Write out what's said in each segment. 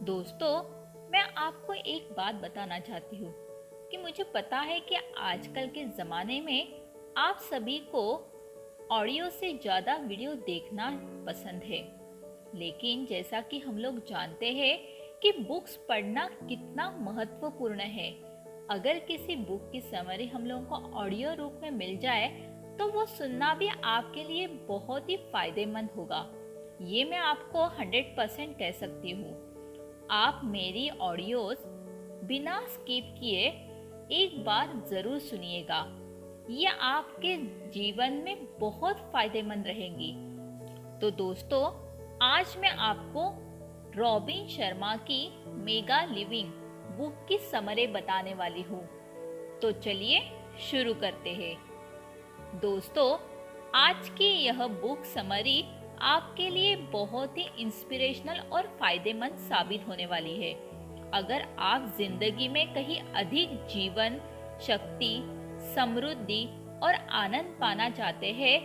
दोस्तों, मैं आपको एक बात बताना चाहती हूँ कि मुझे पता है कि आजकल के ज़माने में आप सभी को ऑडियो से ज़्यादा वीडियो देखना पसंद है। लेकिन जैसा कि हम लोग जानते हैं कि बुक्स पढ़ना कितना महत्वपूर्ण है। अगर किसी बुक की समरी हम लोगों को ऑडियो रूप में मिल जाए तो वो सुनना भी आपके लिए बहुत ही फायदेमंद होगा। ये मैं आपको 100% कह सकती हूँ। आप मेरी ऑडियोज बिना स्किप किए एक बार ज़रूर सुनिएगा। ये आपके जीवन में बहुत फायदेमंद रहेंगी। तो दोस्तों, आज मैं आपको रॉबिन शर्मा की मेगा लिविंग बुक की समरी बताने वाली हूँ। तो चलिए शुरू करते हैं। दोस्तों, आज की यह बुक समरी आपके लिए बहुत ही इंस्पिरेशनल और फायदेमंद साबित होने वाली है। अगर आप जिंदगी में कहीं अधिक जीवन, शक्ति, समृद्धि और आनंद पाना चाहते हैं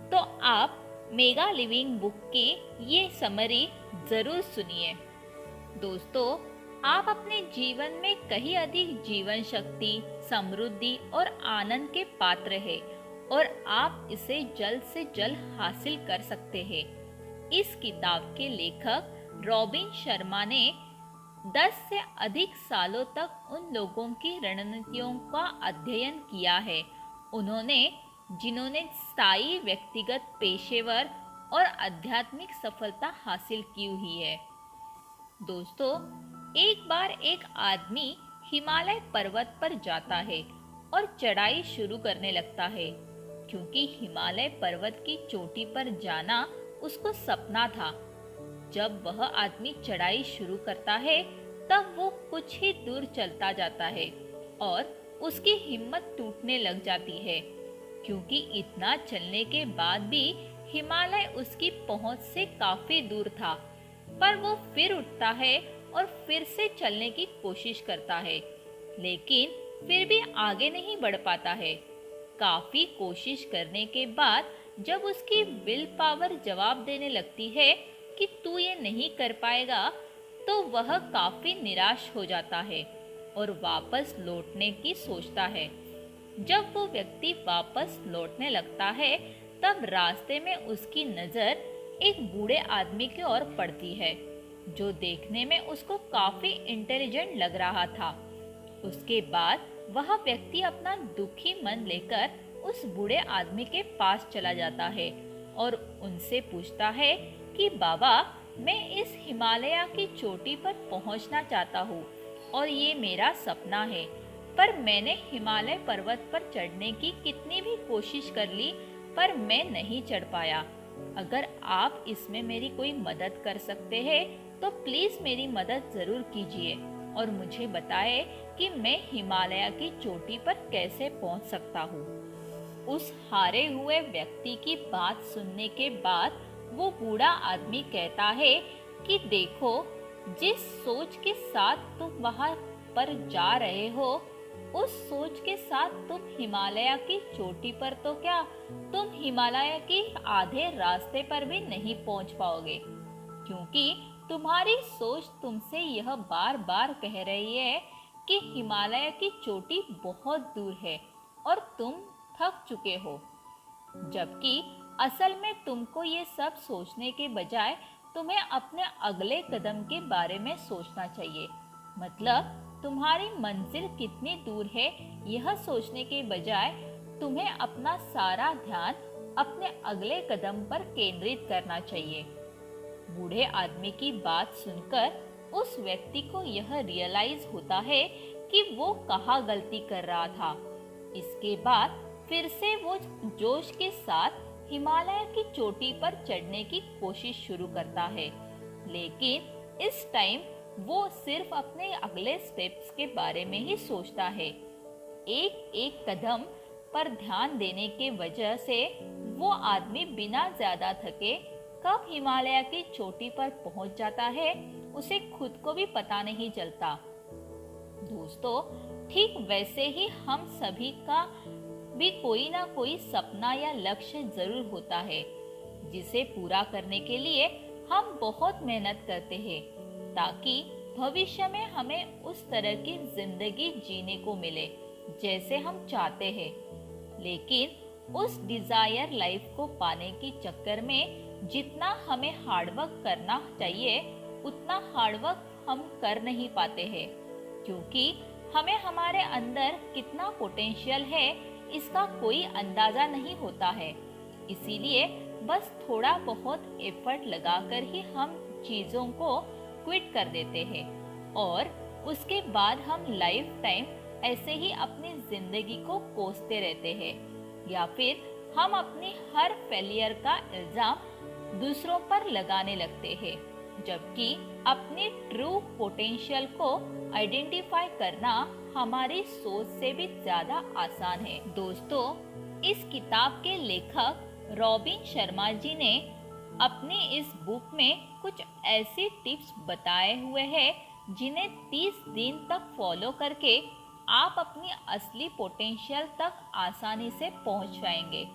तो आप मेगा लिविंग बुक की ये समरी जरूर सुनिए। दोस्तों, आप अपने जीवन में कहीं अधिक जीवन शक्ति, समृद्धि और आनंद के पात्र हैं और आप इसे जल्द से जल्द हासिल कर सकते हैं। इस किताब के लेखक रॉबिन शर्मा ने 10 से अधिक सालों तक उन लोगों की रणनीतियों का अध्ययन किया है जिन्होंने स्थायी व्यक्तिगत, पेशेवर और आध्यात्मिक सफलता हासिल की हुई है। दोस्तों, एक बार एक आदमी हिमालय पर्वत पर जाता है और चढ़ाई शुरू करने लगता है। क्योंकि हिमालय पर्वत की चोटी पर जाना उसको सपना था। जब वह आदमी चढ़ाई शुरू करता है तब वो कुछ ही दूर चलता जाता है और उसकी हिम्मत टूटने लग जाती है। क्योंकि इतना चलने के बाद भी हिमालय उसकी पहुंच से काफी दूर था। पर वो फिर उठता है और फिर से चलने की कोशिश करता है, लेकिन फिर भी आगे नहीं बढ़ पाता है। काफी कोशिश करने के बाद जब उसकी विल पावर जवाब देने लगती है कि तू ये नहीं कर पाएगा, तो वह काफी निराश हो जाता है और वापस लौटने की सोचता है। जब वो व्यक्ति वापस लौटने लगता है तब रास्ते में उसकी नजर एक बूढ़े आदमी की ओर पड़ती है, जो देखने में उसको काफी इंटेलिजेंट लग रहा था। उसके बाद वह व्यक्ति अपना दुखी मन लेकर उस बूढ़े आदमी के पास चला जाता है और उनसे पूछता है कि बाबा, मैं इस हिमालय की चोटी पर पहुंचना चाहता हूँ और ये मेरा सपना है, पर मैंने हिमालय पर्वत पर चढ़ने की कितनी भी कोशिश कर ली पर मैं नहीं चढ़ पाया। अगर आप इसमें मेरी कोई मदद कर सकते हैं तो प्लीज मेरी मदद जरूर कीजिए और मुझे बताएं कि मैं हिमालय की चोटी पर कैसे पहुंच सकता हूँ। उस हारे हुए व्यक्ति की बात सुनने के बाद वो बूढ़ा आदमी कहता है कि देखो, जिस सोच के साथ तुम वहां पर जा रहे हो, उस सोच के साथ तुम हिमालय की चोटी पर तो क्या, तुम हिमालय के आधे रास्ते पर भी नहीं पहुंच पाओगे। क्योंकि तुम्हारी सोच तुमसे यह बार बार कह रही है कि हिमालय की चोटी बहुत दूर है और तुम थक चुके हो। जबकि असल में तुमको ये सब सोचने के बजाय तुम्हें अपने अगले कदम के बारे में सोचना चाहिए। मतलब तुम्हारी मंजिल कितनी दूर है, यह सोचने के बजाय तुम्हें अपना सारा ध्यान अपने अगले कदम पर केंद्रित करना चाहिए। बूढ़े आदमी की बात सुनकर उस व्यक्ति को यह रियलाइज होता है कि वो कहाँ गलती कर रहा था। इसके बाद फिर से वो जोश के साथ हिमालय की चोटी पर चढ़ने की कोशिश शुरू करता है, लेकिन इस टाइम वो सिर्फ अपने अगले स्टेप्स के बारे में ही सोचता है। एक एक कदम पर ध्यान देने के वजह से वो आदमी बिना ज्यादा थके कब हिमालय की चोटी पर पहुंच जाता है, उसे खुद को भी पता नहीं चलता। दोस्तों, ठीक वैसे ही हम सभी का भी कोई ना कोई सपना या लक्ष्य जरूर होता है, जिसे पूरा करने के लिए हम बहुत मेहनत करते हैं ताकि भविष्य में हमें उस तरह की जिंदगी जीने को मिले जैसे हम चाहते हैं। लेकिन उस डिजायर लाइफ को पाने के चक्कर में जितना हमें हार्डवर्क करना चाहिए उतना हार्डवर्क हम कर नहीं पाते हैं, क्योंकि हमें हमारे अंदर कितना पोटेंशियल है इसका कोई अंदाजा नहीं होता है। इसीलिए बस थोड़ा बहुत एफर्ट लगाकर ही हम चीज़ों को क्विट कर देते हैं और उसके बाद हम लाइफ टाइम ऐसे ही अपनी जिंदगी को कोसते रहते हैं, या फिर हम अपनी हर फेलियर का इल्जाम दूसरों पर लगाने लगते हैं, जबकि अपनी ट्रू पोटेंशियल को आइडेंटिफाई करना हमारी सोच से भी ज्यादा आसान है। दोस्तों, इस किताब के लेखक रॉबिन शर्मा जी ने अपनी इस बुक में कुछ ऐसी टिप्स बताए हुए हैं जिन्हें 30 दिन तक फॉलो करके आप अपनी असली पोटेंशियल तक आसानी से पहुंच पाएंगे।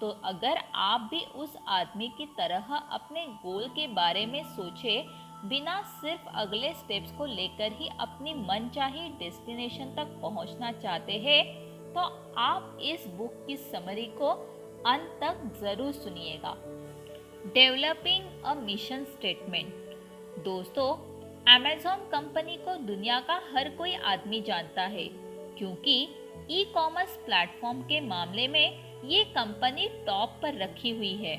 तो अगर आप भी उस आदमी की तरह अपने गोल के बारे में सोचे बिना सिर्फ अगले स्टेप्स को लेकर ही अपनी मनचाही डेस्टिनेशन तक पहुंचना चाहते हैं, तो आप इस बुक की समरी को अंत तक जरूर सुनिएगा। Developing a mission statement. दोस्तों, अमेज़न कंपनी को दुनिया का हर कोई आदमी जानता है, क्योंकि ई कॉमर्स प्लेटफॉर्म के मामले में ये कंपनी टॉप पर रखी हुई है।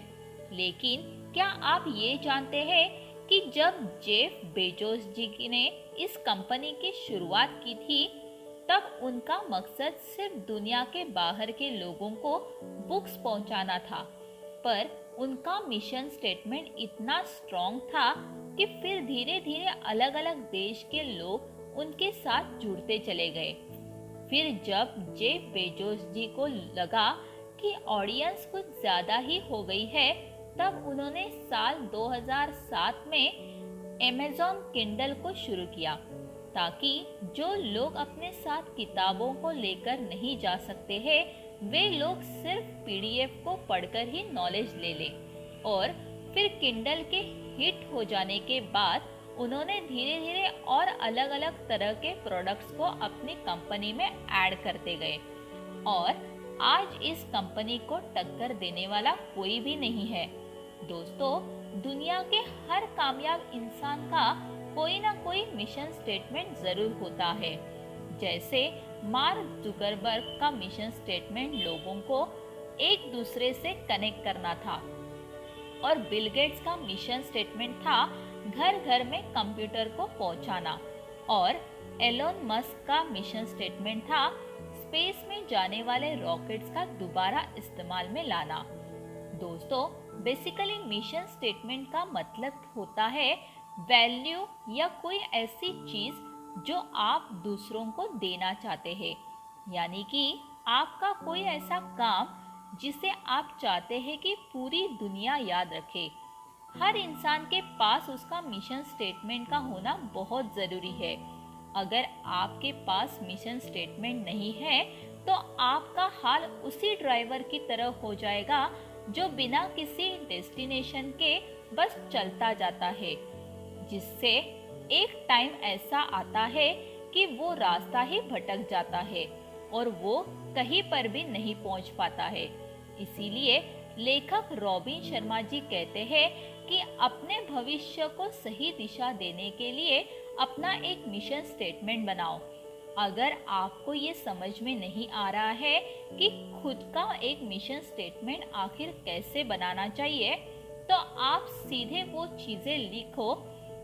लेकिन क्या आप ये जानते हैं कि जब जेफ बेजोस जी ने इस कंपनी की शुरुआत की थी तब उनका मकसद सिर्फ दुनिया के बाहर के लोगों को बुक्स पहुंचाना था, पर उनका मिशन स्टेटमेंट इतना स्ट्रॉन्ग था कि फिर धीरे धीरे अलग अलग देश के लोग उनके साथ जुड़ते चले गए। फिर जब जेफ बेजोस जी को लगा कि ऑडियंस कुछ ज़्यादा ही हो गई है, तब उन्होंने साल 2007 में अमेज़न किंडल को शुरू किया, ताकि जो लोग अपने साथ किताबों को लेकर नहीं जा सकते हैं वे लोग सिर्फ पीडीएफ को पढ़कर ही नॉलेज ले लें। और फिर किंडल के हिट हो जाने के बाद उन्होंने धीरे धीरे और अलग अलग तरह के प्रोडक्ट्स को अपनी कंपनी में ऐड करते गए, और आज इस कंपनी को टक्कर देने वाला कोई भी नहीं है। दोस्तों, दुनिया के हर कामयाब इंसान का कोई ना कोई मिशन स्टेटमेंट जरूर होता है। जैसे मार्क जुकरबर्ग का मिशन स्टेटमेंट लोगों को एक दूसरे से कनेक्ट करना था, और बिल गेट्स का मिशन स्टेटमेंट था घर घर में कंप्यूटर को पहुंचाना, और एलोन मस्क का मिशन स्टेटमेंट था स्पेस में जाने वाले रॉकेट्स का दोबारा इस्तेमाल में लाना। दोस्तों, बेसिकली मिशन स्टेटमेंट का मतलब होता है वैल्यू या कोई ऐसी चीज जो आप दूसरों को देना चाहते हैं, यानी कि आपका कोई ऐसा काम जिसे आप चाहते हैं कि पूरी दुनिया याद रखे। हर इंसान के पास उसका मिशन स्टेटमेंट का होना बहुत ज़रूरी है। अगर आपके पास मिशन स्टेटमेंट नहीं है तो आपका हाल उसी ड्राइवर की तरह हो जाएगा जो बिना किसी डेस्टिनेशन के बस चलता जाता है, जिससे एक टाइम ऐसा आता है कि वो रास्ता ही भटक जाता है और वो कहीं पर भी नहीं पहुंच पाता है। इसीलिए लेखक रॉबिन शर्मा जी कहते हैं कि अपने भविष्य को सही दिशा देने के लिए अपना एक मिशन स्टेटमेंट बनाओ। अगर आपको ये समझ में नहीं आ रहा है कि खुद का एक मिशन स्टेटमेंट आखिर कैसे बनाना चाहिए, तो आप सीधे वो चीज़ें लिखो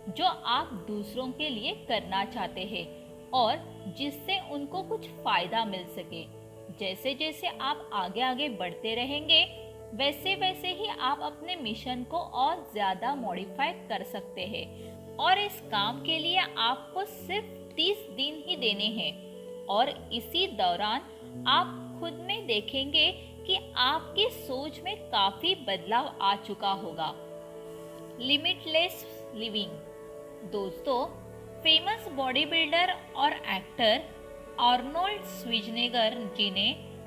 जो आप दूसरों के लिए करना चाहते हैं और जिससे उनको कुछ फायदा मिल सके। जैसे जैसे आप आगे आगे बढ़ते रहेंगे वैसे वैसे ही आप अपने मिशन को और ज़्यादा मॉडिफाई कर सकते हैं, और इस काम के लिए आपको सिर्फ 30 दिन ही देने हैं, और इसी दौरान आप खुद में देखेंगे कि आपकी सोच में काफ़ी बदलाव आ चुका होगा। Limitless living. दोस्तों, फेमस बॉडी बिल्डर और एक्टर आर्नोल्ड श्वार्ज़नेगर जी ने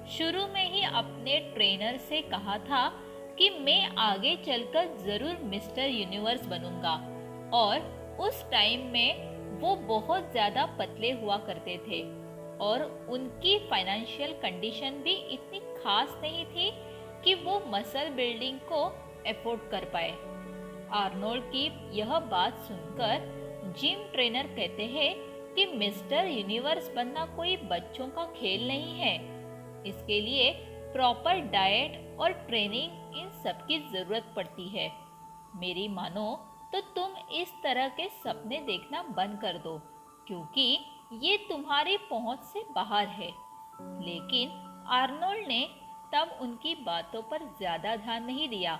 शुरू में ही अपने ट्रेनर से कहा था कि मैं आगे चलकर ज़रूर मिस्टर यूनिवर्स बनूंगा, और उस टाइम में वो बहुत ज़्यादा पतले हुआ करते थे और उनकी फाइनेंशियल कंडीशन भी इतनी खास नहीं थी कि वो मसल बिल्डिंग को अफोर्ड कर पाए। आर्नोल्ड की यह बात सुनकर जिम ट्रेनर कहते हैं कि मिस्टर यूनिवर्स बनना कोई बच्चों का खेल नहीं है। इसके लिए प्रॉपर डाइट और ट्रेनिंग इन सब की जरूरत पड़ती है। मेरी मानो तो तुम इस तरह के सपने देखना बंद कर दो, क्योंकि ये तुम्हारी पहुंच से बाहर है। लेकिन आर्नोल्ड ने तब उनकी बातों पर ज्यादा ध्यान नहीं दिया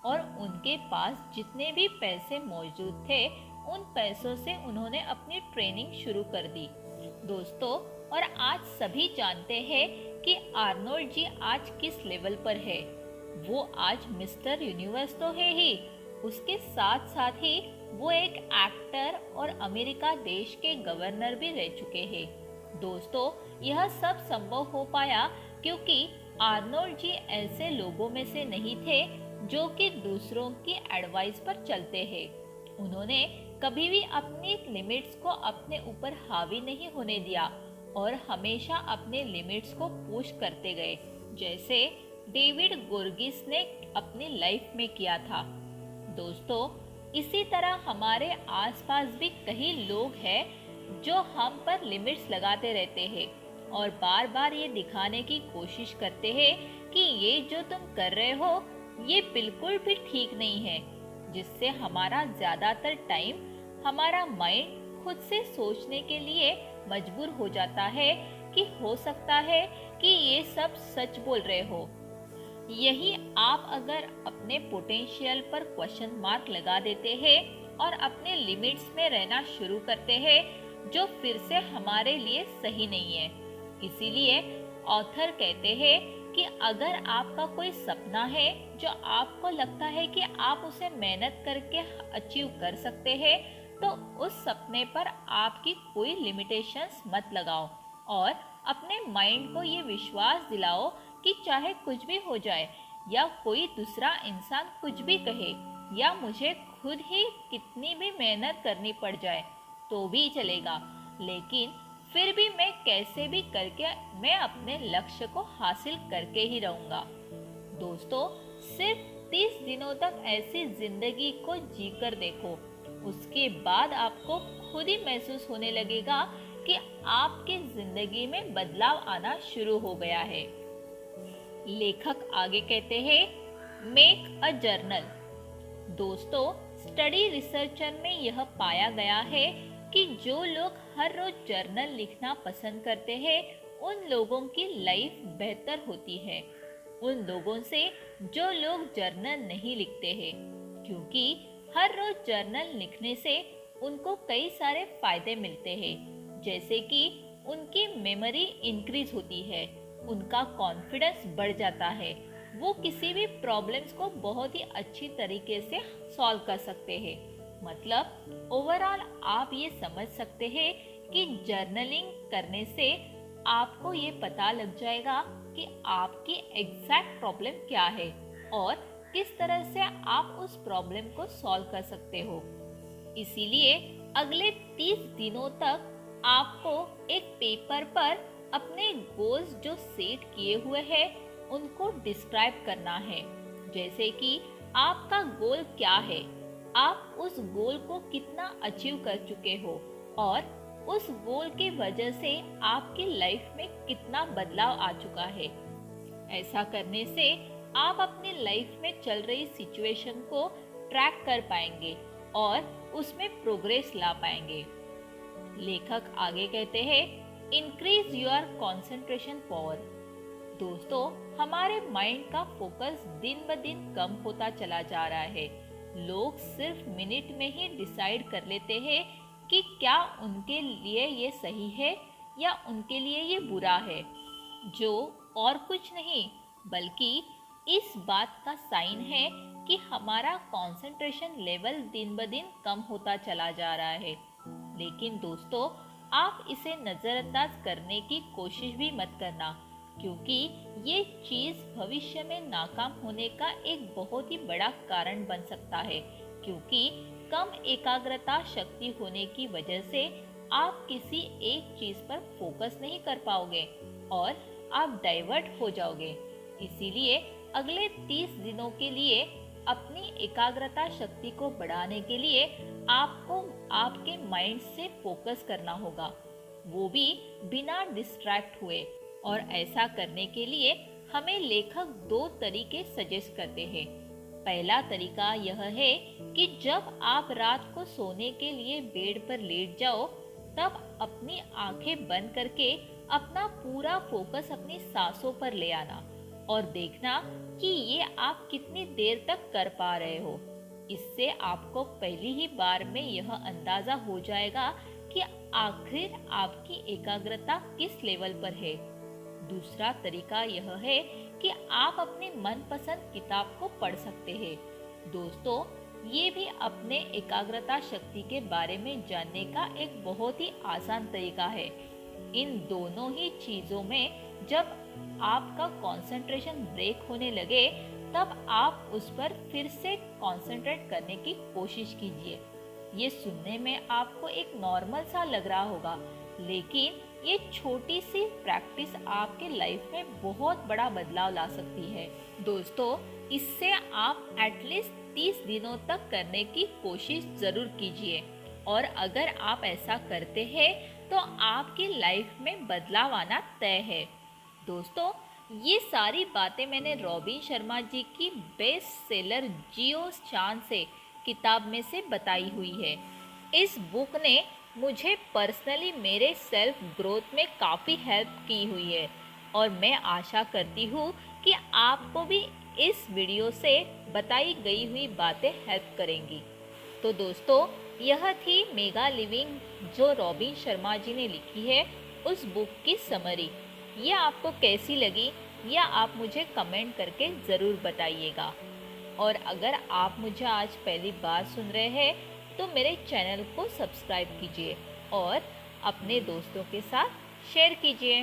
और उनके पास जितने भी पैसे मौजूद थे उन पैसों से उन्होंने अपनी ट्रेनिंग शुरू कर दी। दोस्तों, और आज सभी जानते हैं कि आर्नोल्ड जी आज किस लेवल पर है। वो आज मिस्टर यूनिवर्स तो है ही, उसके साथ साथ ही वो एक एक्टर और अमेरिका देश के गवर्नर भी रह चुके हैं। दोस्तों, यह सब संभव हो पाया क्योंकि आर्नोल्ड जी ऐसे लोगों में से नहीं थे जो कि दूसरों की एडवाइस पर चलते हैं। उन्होंने कभी भी अपनी लिमिट्स को अपने ऊपर हावी नहीं होने दिया और हमेशा अपने लिमिट्स को पुश करते गए, जैसे डेविड गोर्गिस ने अपनी लाइफ में किया था। दोस्तों, इसी तरह हमारे आसपास भी कई लोग हैं जो हम पर लिमिट्स लगाते रहते हैं और बार बार ये दिखाने की कोशिश करते हैं कि ये जो तुम कर रहे हो ये बिल्कुल भी ठीक नहीं है, जिससे हमारा ज़्यादातर टाइम हमारा माइंड खुद से सोचने के लिए मजबूर हो जाता है कि हो सकता है कि ये सब सच बोल रहे हो। यही आप अगर अपने पोटेंशियल पर क्वेश्चन मार्क लगा देते हैं और अपने लिमिट्स में रहना शुरू करते हैं, जो फिर से हमारे लिए सही नहीं है। इसीलिए ऑथर कहते हैं कि अगर आपका कोई सपना है जो आपको लगता है कि आप उसे मेहनत करके अचीव कर सकते हैं, तो उस सपने पर आपकी कोई लिमिटेशंस मत लगाओ और अपने माइंड को ये विश्वास दिलाओ कि चाहे कुछ भी हो जाए या कोई दूसरा इंसान कुछ भी कहे या मुझे खुद ही कितनी भी मेहनत करनी पड़ जाए तो भी चलेगा, लेकिन फिर भी मैं कैसे भी करके मैं अपने लक्ष्य को हासिल करके ही रहूंगा। दोस्तों, सिर्फ 30 दिनों तक ऐसी जिंदगी को जीकर देखो, उसके बाद आपको खुद ही महसूस होने लगेगा कि आपकी जिंदगी में बदलाव आना शुरू हो गया है। लेखक आगे कहते हैं, मेक अ जर्नल। दोस्तों, स्टडी रिसर्चर में यह पाया गया है कि जो लोग हर रोज जर्नल लिखना पसंद करते हैं उन लोगों की लाइफ बेहतर होती है उन लोगों से जो लोग जर्नल नहीं लिखते हैं, क्योंकि हर रोज जर्नल लिखने से उनको कई सारे फायदे मिलते हैं, जैसे कि उनकी मेमोरी इंक्रीज होती है, उनका कॉन्फिडेंस बढ़ जाता है, वो किसी भी प्रॉब्लम्स को बहुत ही अच्छी तरीके से सॉल्व कर सकते हैं। मतलब ओवरऑल आप ये समझ सकते हैं कि जर्नलिंग करने से आपको ये पता लग जाएगा कि आपकी एग्जैक्ट प्रॉब्लम क्या है और किस तरह से आप उस प्रॉब्लम को सॉल्व कर सकते हो। इसीलिए अगले 30 दिनों तक आपको एक पेपर पर अपने गोल्स जो सेट किए हुए हैं उनको डिस्क्राइब करना है, जैसे कि आपका गोल क्या है, आप उस गोल को कितना अचीव कर चुके हो और उस गोल की वजह से आपकी लाइफ में कितना बदलाव आ चुका है। ऐसा करने से आप अपनी लाइफ में चल रही सिचुएशन को ट्रैक कर पाएंगे और उसमें प्रोग्रेस ला पाएंगे। लेखक आगे कहते हैं, इंक्रीज योर कंसंट्रेशन पावर। दोस्तों, हमारे माइंड का फोकस दिन ब दिन कम होता चला जा रहा है। लोग सिर्फ मिनट में ही डिसाइड कर लेते हैं कि क्या उनके लिए ये सही है या उनके लिए ये बुरा है, जो और कुछ नहीं बल्कि इस बात का साइन है कि हमारा कंसंट्रेशन लेवल दिन ब दिन कम होता चला जा रहा है। लेकिन दोस्तों, आप इसे नज़रअंदाज करने की कोशिश भी मत करना, क्योंकि ये चीज़ भविष्य में नाकाम होने का एक बहुत ही बड़ा कारण बन सकता है। क्योंकि कम एकाग्रता शक्ति होने की वजह से आप किसी एक चीज पर फोकस नहीं कर पाओगे और आप डाइवर्ट हो जाओगे। इसीलिए अगले 30 दिनों के लिए अपनी एकाग्रता शक्ति को बढ़ाने के लिए आपको आपके माइंड से फोकस करना होगा, वो भी बिना डिस्ट्रैक्ट हुए। और ऐसा करने के लिए हमें लेखक 2 तरीके सजेस्ट करते हैं। पहला तरीका यह है कि जब आप रात को सोने के लिए बेड पर लेट जाओ, तब अपनी आंखें बंद करके अपना पूरा फोकस अपनी सांसों पर ले आना और देखना कि ये आप कितनी देर तक कर पा रहे हो। इससे आपको पहली ही बार में यह अंदाजा हो जाएगा कि आखिर आपकी एकाग्रता किस लेवल पर है। दूसरा तरीका यह है कि आप अपने मनपसंद किताब को पढ़ सकते हैं। दोस्तों, ये भी अपने एकाग्रता शक्ति के बारे में जानने का एक बहुत ही आसान तरीका है। इन दोनों ही चीजों में जब आपका कंसंट्रेशन ब्रेक होने लगे, तब आप उस पर फिर से कंसंट्रेट करने की कोशिश कीजिए। ये सुनने में आपको एक नॉर्मल सा लग रहा होगा, लेकिन ये छोटी सी प्रैक्टिस आपके लाइफ में बहुत बड़ा बदलाव ला सकती है। दोस्तों, इससे आप एटलीस्ट 30 दिनों तक करने की कोशिश जरूर कीजिए और अगर आप ऐसा करते हैं तो आपकी लाइफ में बदलाव आना तय है। दोस्तों, ये सारी बातें मैंने रॉबिन शर्मा जी की बेस्ट सेलर जियो चांद से किताब में से बताई हुई है। इस बुक ने मुझे पर्सनली मेरे सेल्फ ग्रोथ में काफ़ी हेल्प की हुई है और मैं आशा करती हूँ कि आपको भी इस वीडियो से बताई गई हुई बातें हेल्प करेंगी। तो दोस्तों, यह थी मेगा लिविंग जो रॉबिन शर्मा जी ने लिखी है, उस बुक की समरी। ये आपको कैसी लगी या आप मुझे कमेंट करके ज़रूर बताइएगा। और अगर आप मुझे आज पहली बार सुन रहे हैं तो मेरे चैनल को सब्सक्राइब कीजिए और अपने दोस्तों के साथ शेयर कीजिए।